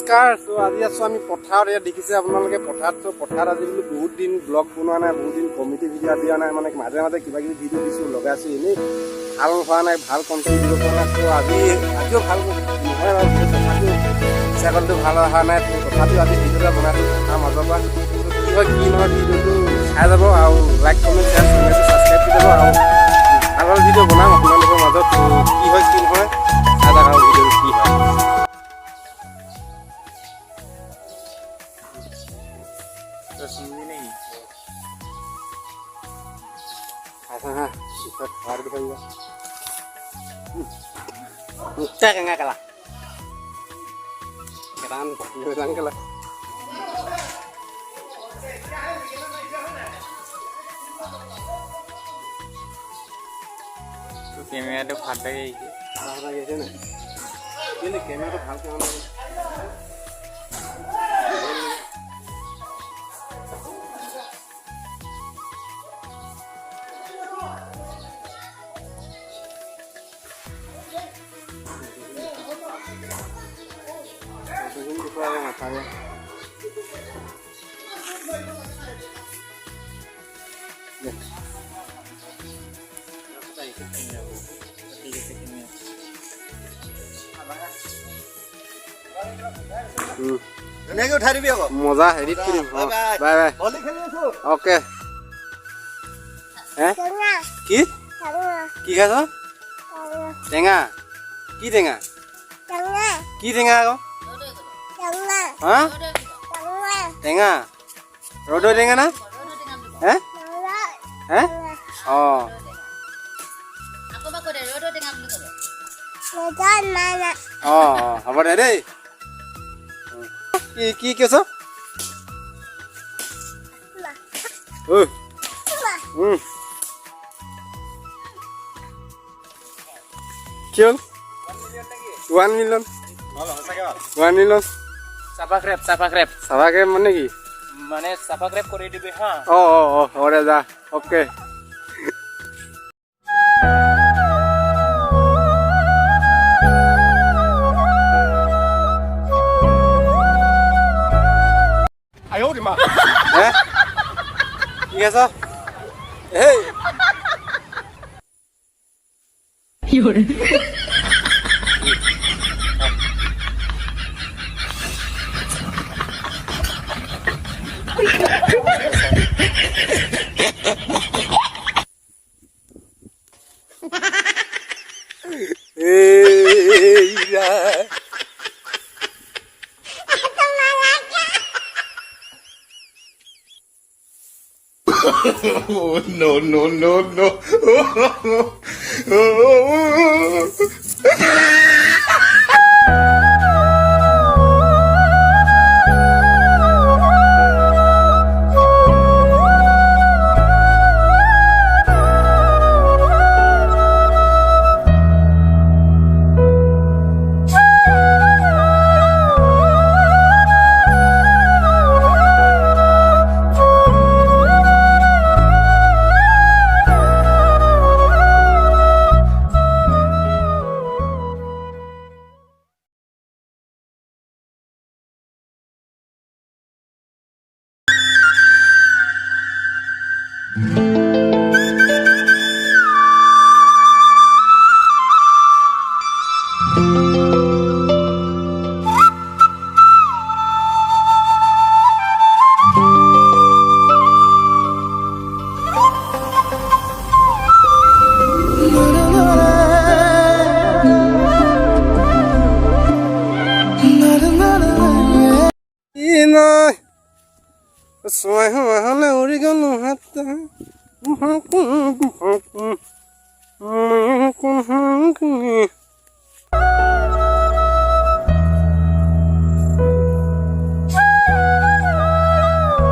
নমস্কাৰ। আজি আছো আমি পথাৰত। ইয়াত দেখিছে আপোনালোকে পথাৰত আজি বোলো বহুত দিন ব্লগ বনোৱা নাই, বহুত দিন কমিটি ভিডিঅ' দিয়া নাই, মানে মাজে মাজে কিবা কিবি ভিডিঅ' দিছোঁ, লগাইছোঁ, এনেই ভাল হোৱা নাই, ভাল কণ্টেণ্ট দিব পৰা নাই। আজিও ভাল নহয় বাৰু, তথাপিও ছাগলটো ভাল অহা নাই, তথাপিও আজি ভিডিঅ' এটা বনাইছোঁ তাৰ মাজৰ পৰা। কি হয় কি নহয় ভিডিঅ'টো চাই যাব আৰু লাইক কমেণ্ট শ্বেয়াৰ চেনেলটো ছাবস্ক্ৰাইব কৰি যাব আৰু ভাল ভাল ভিডিঅ' বনাম আপোনালোকৰ মাজত। কি হয় কি নহয় চাই যাওক আৰু ভিডিঅ'টো কি হয়। Enggak kalah. Keran bilang kalah. Kamera tuh phata gaya gitu. Phata gaya sih na. Ini kamera tuh phata gaya. Ini udah hari biasa. Moza, edit kirim. Bye bye. Oke. Ki? Ki kah? Tengah. Ki tengah. Ki tengah kau? Hah? Tengah. Rodo tengah na? Eh? Eh? Oh. Aku mau kode rodo tengah dulu kode. Oh, apa deh? Ki कैसा? Kill? 1 million. 1 million. Subscribe mana ki? মানে subscribe করে দিবে হ্যাঁ ওরে যা okay আয়ো রে মা হ্যাঁ কি আছে এই ইওরে Oh, no. Soy hale origano hatta